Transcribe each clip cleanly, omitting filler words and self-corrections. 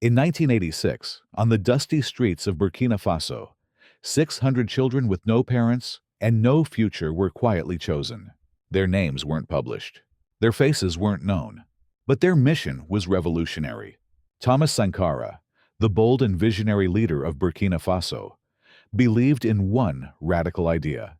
In 1986, on the dusty streets of Burkina Faso, 600 children with no parents and no future were quietly chosen. Their names weren't published. Their faces weren't known. But their mission was revolutionary. Thomas Sankara, the bold and visionary leader of Burkina Faso, believed in one radical idea: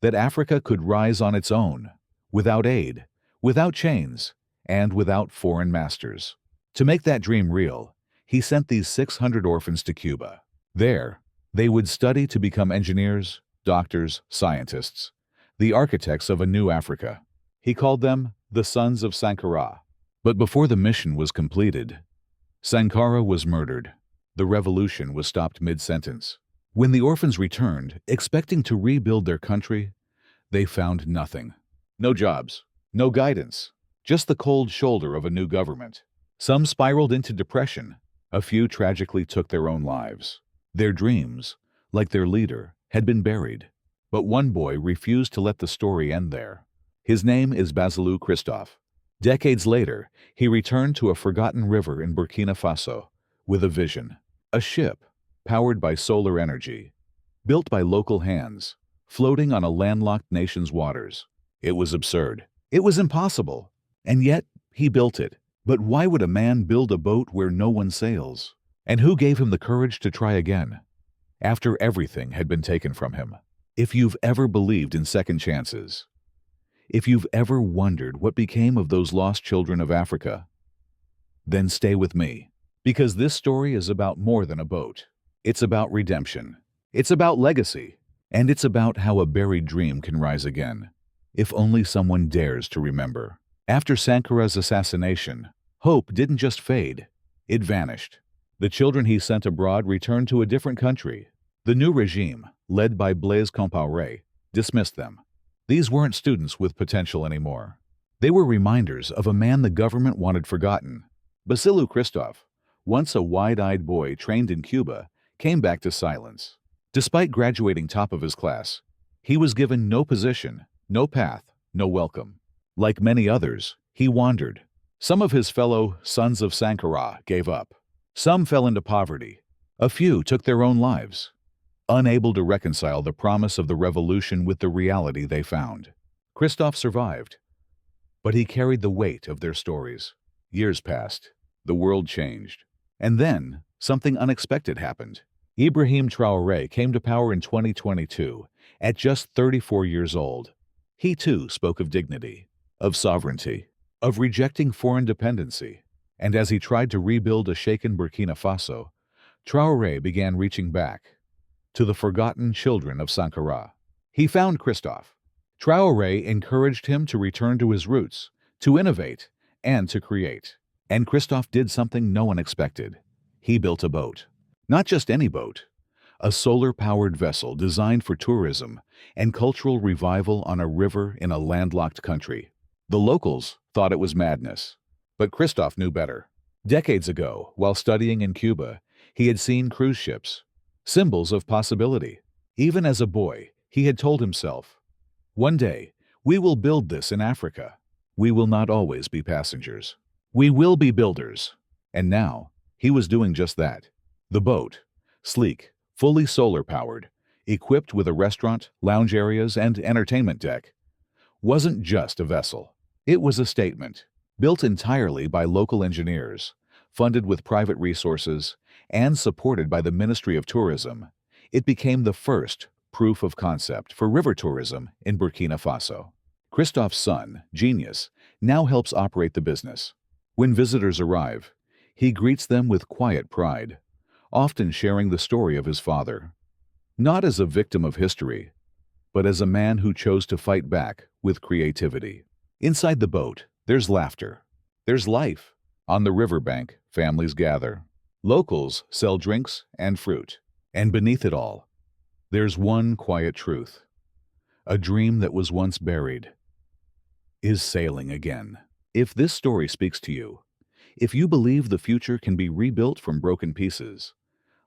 that Africa could rise on its own, without aid, without chains, and without foreign masters. To make that dream real, he sent these 600 orphans to Cuba. There, they would study to become engineers, doctors, scientists, the architects of a new Africa. He called them the Sons of Sankara. But before the mission was completed, Sankara was murdered. The revolution was stopped mid-sentence. When the orphans returned, expecting to rebuild their country, they found nothing. No jobs, no guidance, just the cold shoulder of a new government. Some spiraled into depression. A few tragically took their own lives. Their dreams, like their leader, had been buried. But one boy refused to let the story end there. His name is Basilou Christophe. Decades later, he returned to a forgotten river in Burkina Faso with a vision. A ship, powered by solar energy, built by local hands, floating on a landlocked nation's waters. It was absurd. It was impossible. And yet, he built it. But why would a man build a boat where no one sails? And who gave him the courage to try again, after everything had been taken from him? If you've ever believed in second chances, if you've ever wondered what became of those lost children of Africa, then stay with me, because this story is about more than a boat. It's about redemption. It's about legacy. And it's about how a buried dream can rise again, if only someone dares to remember. After Sankara's assassination, hope didn't just fade, it vanished. The children he sent abroad returned to a different country. The new regime, led by Blaise Compaoré, dismissed them. These weren't students with potential anymore. They were reminders of a man the government wanted forgotten. Basilou Christophe, once a wide-eyed boy trained in Cuba, came back to silence. Despite graduating top of his class, he was given no position, no path, no welcome. Like many others, he wandered. Some of his fellow Sons of Sankara gave up. Some fell into poverty. A few took their own lives, unable to reconcile the promise of the revolution with the reality they found. Christophe survived, but he carried the weight of their stories. Years passed. The world changed. And then, something unexpected happened. Ibrahim Traoré came to power in 2022, at just 34 years old. He too spoke of dignity, of sovereignty, of rejecting foreign dependency. And as he tried to rebuild a shaken Burkina Faso, Traoré began reaching back to the forgotten children of Sankara. He found Christophe. Traoré encouraged him to return to his roots, to innovate, and to create. And Christophe did something no one expected. He built a boat. Not just any boat, a solar-powered vessel designed for tourism and cultural revival on a river in a landlocked country. The locals thought it was madness, but Christophe knew better. Decades ago, while studying in Cuba, he had seen cruise ships, symbols of possibility. Even as a boy, he had told himself, "One day, we will build this in Africa. We will not always be passengers. We will be builders." And now, he was doing just that. The boat, sleek, fully solar-powered, equipped with a restaurant, lounge areas, and entertainment deck, wasn't just a vessel. It was a statement, built entirely by local engineers, funded with private resources, and supported by the Ministry of Tourism. It became the first proof of concept for river tourism in Burkina Faso. Christophe's son, Genius, now helps operate the business. When visitors arrive, he greets them with quiet pride, often sharing the story of his father. Not as a victim of history, but as a man who chose to fight back with creativity. Inside the boat, there's laughter. There's life. On the riverbank, families gather. Locals sell drinks and fruit. And beneath it all, there's one quiet truth. A dream that was once buried is sailing again. If this story speaks to you, if you believe the future can be rebuilt from broken pieces,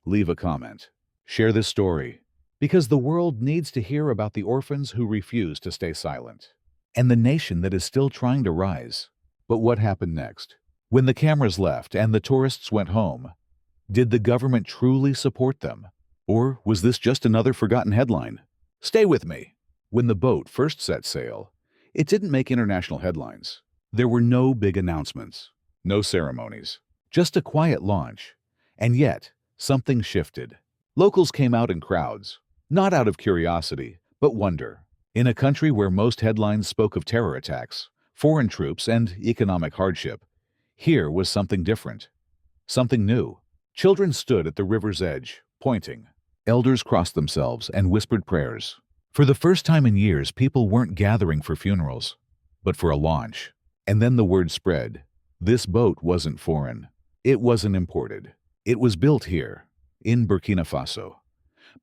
leave a comment. Share this story, because the world needs to hear about the orphans who refuse to stay silent, and the nation that is still trying to rise. But what happened next? When the cameras left and the tourists went home, Did the government truly support them? Or was this just another forgotten headline? Stay with me. When the boat first set sail, it didn't make international headlines. There were no big announcements, no ceremonies, just a quiet launch. And yet, something shifted. Locals came out in crowds, not out of curiosity, but wonder. In a country where most headlines spoke of terror attacks, foreign troops, and economic hardship, here was something different, something new. Children stood at the river's edge, pointing. Elders crossed themselves and whispered prayers. For the first time in years, people weren't gathering for funerals, but for a launch. And then the word spread. This boat wasn't foreign. It wasn't imported. It was built here, in Burkina Faso,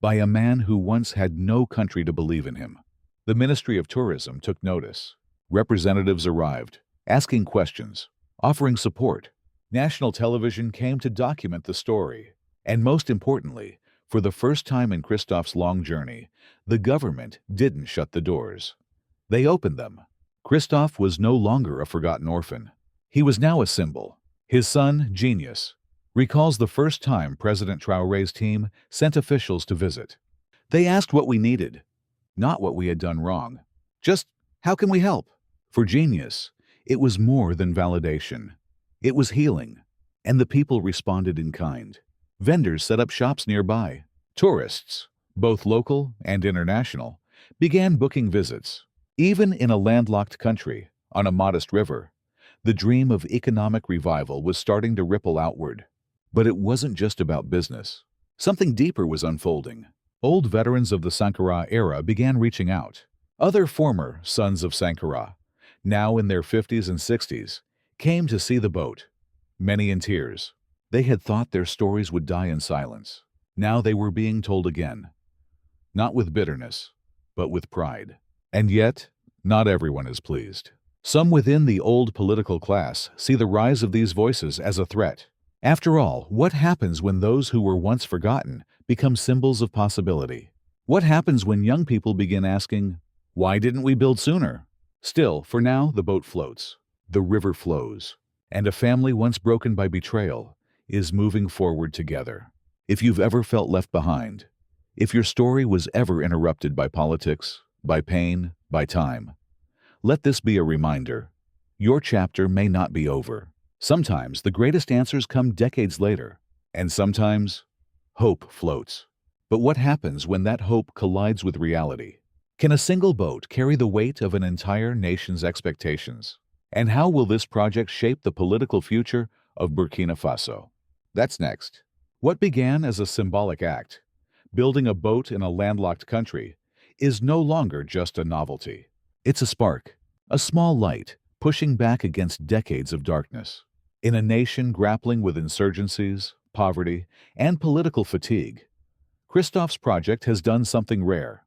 by a man who once had no country to believe in him. The Ministry of Tourism took notice. Representatives arrived, asking questions, offering support. National television came to document the story. And most importantly, for the first time in Christophe's long journey, the government didn't shut the doors. They opened them. Christophe was no longer a forgotten orphan. He was now a symbol. His son, Genius, recalls the first time President Traoré's team sent officials to visit. They asked what we needed, not what we had done wrong. Just, how can we help? For Genius, it was more than validation. It was healing, and the people responded in kind. Vendors set up shops nearby. Tourists, both local and international, began booking visits. Even in a landlocked country, on a modest river, the dream of economic revival was starting to ripple outward. But it wasn't just about business. Something deeper was unfolding. Old veterans of the Sankara era began reaching out. Other former sons of Sankara, now in their 50s and 60s, came to see the boat, many in tears. They had thought their stories would die in silence. Now they were being told again, not with bitterness, but with pride. And yet, not everyone is pleased. Some within the old political class see the rise of these voices as a threat. After all, what happens when those who were once forgotten become symbols of possibility? What happens when young people begin asking, why didn't we build sooner? Still, for now, the boat floats. The river flows. And a family once broken by betrayal is moving forward together. If you've ever felt left behind, if your story was ever interrupted by politics, by pain, by time, let this be a reminder. Your chapter may not be over. Sometimes the greatest answers come decades later, and sometimes hope floats. But what happens when that hope collides with reality? Can a single boat carry the weight of an entire nation's expectations? And how will this project shape the political future of Burkina Faso? That's next. What began as a symbolic act, building a boat in a landlocked country, is no longer just a novelty. It's a spark, a small light, pushing back against decades of darkness. In a nation grappling with insurgencies, poverty, and political fatigue, Christophe's project has done something rare.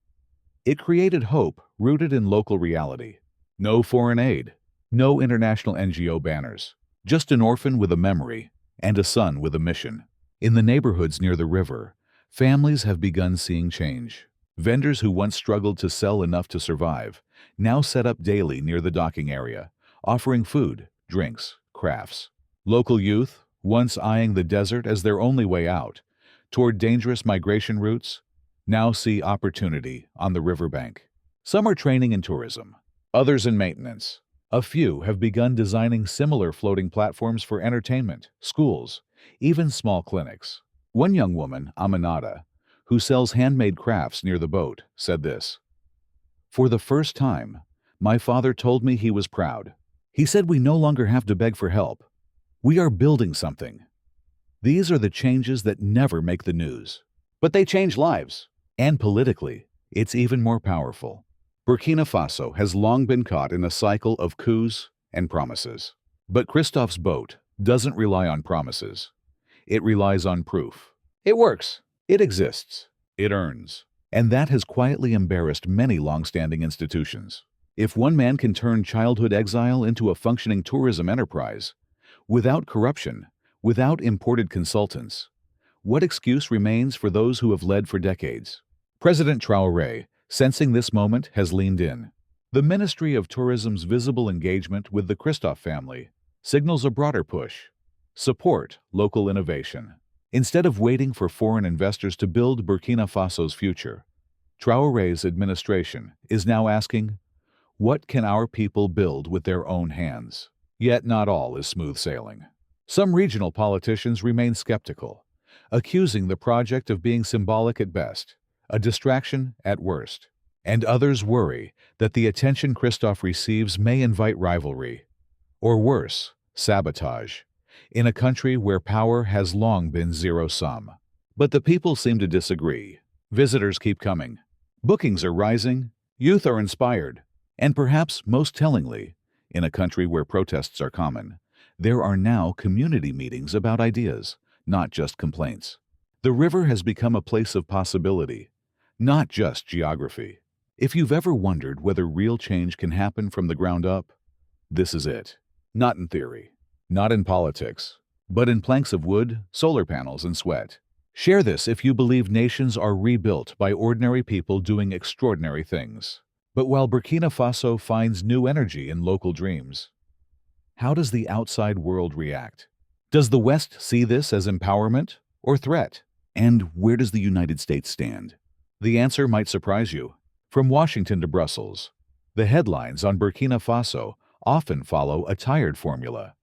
It created hope rooted in local reality. No foreign aid, no international NGO banners, just an orphan with a memory and a son with a mission. In the neighborhoods near the river, families have begun seeing change. Vendors who once struggled to sell enough to survive now set up daily near the docking area, offering food, drinks, crafts. Local youth, once eyeing the desert as their only way out toward dangerous migration routes, now see opportunity on the riverbank. Some are training in tourism, others in maintenance. A few have begun designing similar floating platforms for entertainment, schools, even small clinics. One young woman, Aminata, who sells handmade crafts near the boat, said this: "For the first time, my father told me he was proud. He said we no longer have to beg for help. We are building something." These are the changes that never make the news. But they change lives. And politically, it's even more powerful. Burkina Faso has long been caught in a cycle of coups and promises. But Christophe's boat doesn't rely on promises. It relies on proof. It works. It exists. It earns. And that has quietly embarrassed many long-standing institutions. If one man can turn childhood exile into a functioning tourism enterprise, without corruption, without imported consultants, what excuse remains for those who have led for decades? President Traoré, sensing this moment, has leaned in. The Ministry of Tourism's visible engagement with the Christophe family signals a broader push. Support local innovation. Instead of waiting for foreign investors to build Burkina Faso's future, Traoré's administration is now asking, what can our people build with their own hands? Yet not all is smooth sailing. Some regional politicians remain skeptical, accusing the project of being symbolic at best, a distraction at worst. And others worry that the attention Christophe receives may invite rivalry, or worse, sabotage, in a country where power has long been zero-sum. But the people seem to disagree. Visitors keep coming. Bookings are rising, youth are inspired, and perhaps most tellingly, in a country where protests are common, there are now community meetings about ideas, not just complaints. The river has become a place of possibility, not just geography. If you've ever wondered whether real change can happen from the ground up, this is it. Not in theory, not in politics, but in planks of wood, solar panels, and sweat. Share this if you believe nations are rebuilt by ordinary people doing extraordinary things. But while Burkina Faso finds new energy in local dreams, how does the outside world react? Does the West see this as empowerment or threat? And where does the United States stand? The answer might surprise you. From Washington to Brussels, the headlines on Burkina Faso often follow a tired formula: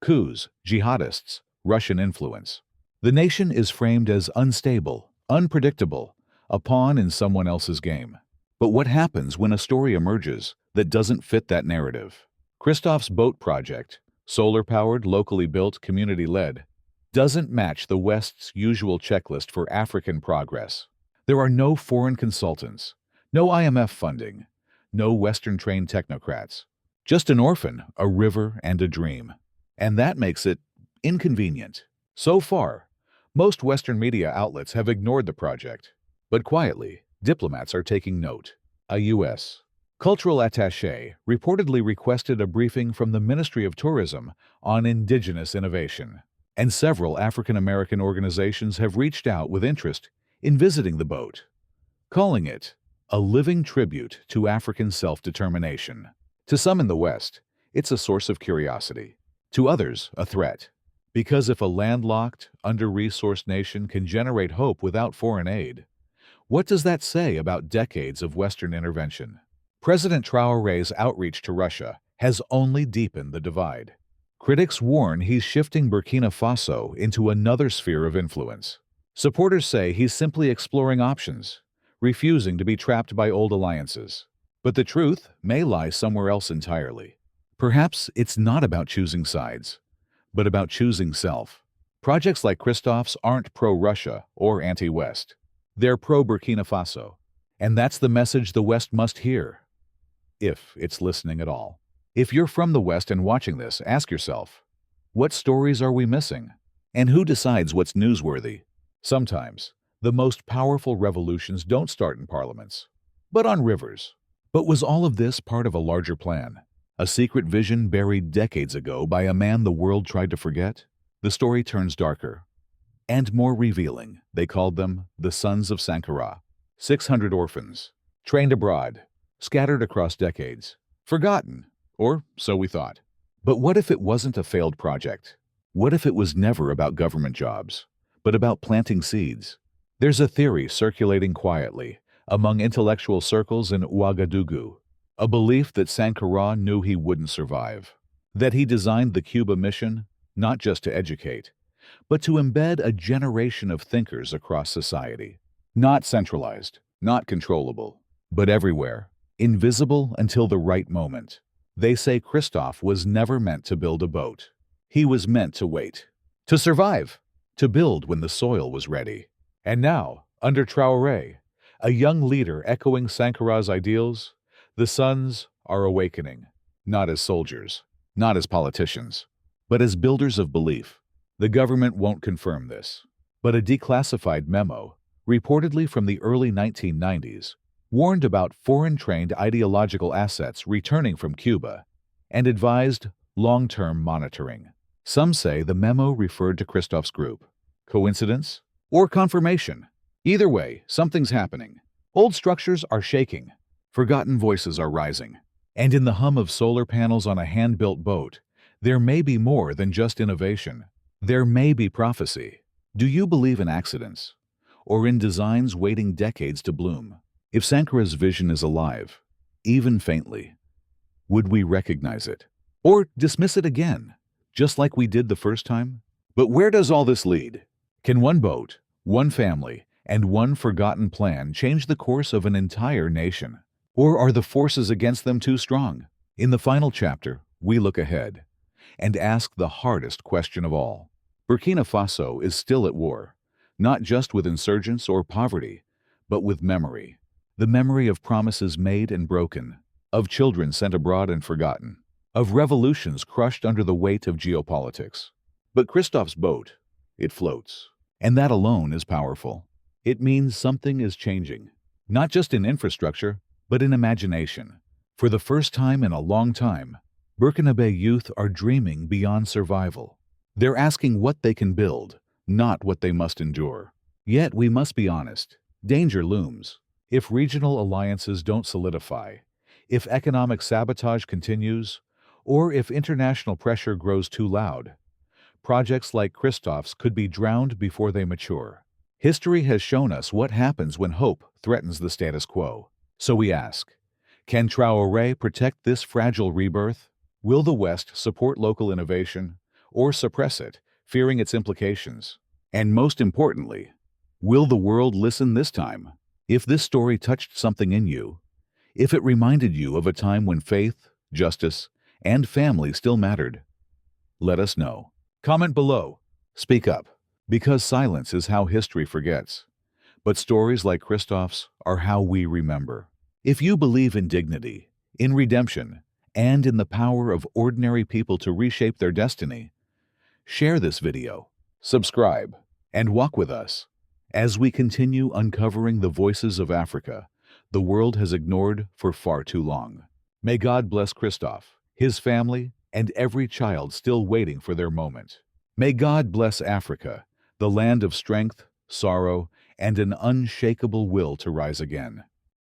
coups, jihadists, Russian influence. The nation is framed as unstable, unpredictable, a pawn in someone else's game. But what happens when a story emerges that doesn't fit that narrative? Christophe's boat project, solar-powered, locally built, community-led, doesn't match the West's usual checklist for African progress. There are no foreign consultants, no IMF funding, no Western-trained technocrats. Just an orphan, a river, and a dream. And that makes it inconvenient. So far, most Western media outlets have ignored the project. But quietly, diplomats are taking note. A U.S. cultural attaché reportedly requested a briefing from the Ministry of Tourism on indigenous innovation. And several African-American organizations have reached out with interest in visiting the boat, calling it a living tribute to African self-determination. To some in the West, it's a source of curiosity. To others, a threat. Because if a landlocked, under-resourced nation can generate hope without foreign aid, what does that say about decades of Western intervention? President Traoré's outreach to Russia has only deepened the divide. Critics warn he's shifting Burkina Faso into another sphere of influence. Supporters say he's simply exploring options, refusing to be trapped by old alliances. But the truth may lie somewhere else entirely. Perhaps it's not about choosing sides, but about choosing self. Projects like Christophe's aren't pro-Russia or anti-West. They're pro-Burkina Faso. And that's the message the West must hear, if it's listening at all. If you're from the West and watching this, ask yourself, what stories are we missing? And who decides what's newsworthy? Sometimes, the most powerful revolutions don't start in parliaments, but on rivers. But was all of this part of a larger plan? A secret vision buried decades ago by a man the world tried to forget? The story turns darker and more revealing. They called them the Sons of Sankara. 600 orphans, trained abroad, scattered across decades, forgotten, or so we thought. But what if it wasn't a failed project? What if it was never about government jobs, but about planting seeds? There's a theory circulating quietly among intellectual circles in Ouagadougou, a belief that Sankara knew he wouldn't survive, that he designed the Cuba mission not just to educate, but to embed a generation of thinkers across society. Not centralized, not controllable, but everywhere, invisible until the right moment. They say Christophe was never meant to build a boat. He was meant to wait, to survive, to build when the soil was ready. And now, under Traoré, a young leader echoing Sankara's ideals, the Sons are awakening, not as soldiers, not as politicians, but as builders of belief. The government won't confirm this, but a declassified memo, reportedly from the early 1990s, warned about foreign-trained ideological assets returning from Cuba and advised long-term monitoring. Some say the memo referred to Christophe's group. Coincidence? Or confirmation? Either way, something's happening. Old structures are shaking. Forgotten voices are rising. And in the hum of solar panels on a hand-built boat, there may be more than just innovation. There may be prophecy. Do you believe in accidents, or in designs waiting decades to bloom? If Sankar's vision is alive, even faintly, would we recognize it? Or dismiss it again, just like we did the first time? But where does all this lead? Can one boat, one family, and one forgotten plan change the course of an entire nation? Or are the forces against them too strong? In the final chapter, we look ahead and ask the hardest question of all. Burkina Faso is still at war, not just with insurgents or poverty, but with memory. The memory of promises made and broken, of children sent abroad and forgotten, of revolutions crushed under the weight of geopolitics. But Christophe's boat, it floats. And that alone is powerful. It means something is changing, not just in infrastructure, but in imagination. For the first time in a long time, Burkinabe youth are dreaming beyond survival. They're asking what they can build, not what they must endure. Yet we must be honest, danger looms. If regional alliances don't solidify, if economic sabotage continues, or if international pressure grows too loud, projects like Christophe's could be drowned before they mature. History has shown us what happens when hope threatens the status quo. So we ask, can Traoré protect this fragile rebirth? Will the West support local innovation, or suppress it, fearing its implications? And most importantly, will the world listen this time? If this story touched something in you, if it reminded you of a time when faith, justice, and family still mattered, let us know. Comment below. Speak up, because silence is how history forgets. But stories like Christophe's are how we remember. If you believe in dignity, in redemption, and in the power of ordinary people to reshape their destiny, share this video, subscribe, and walk with us as we continue uncovering the voices of Africa the world has ignored for far too long. May God bless Christophe, his family, and every child still waiting for their moment. May God bless Africa, the land of strength, sorrow, and an unshakable will to rise again.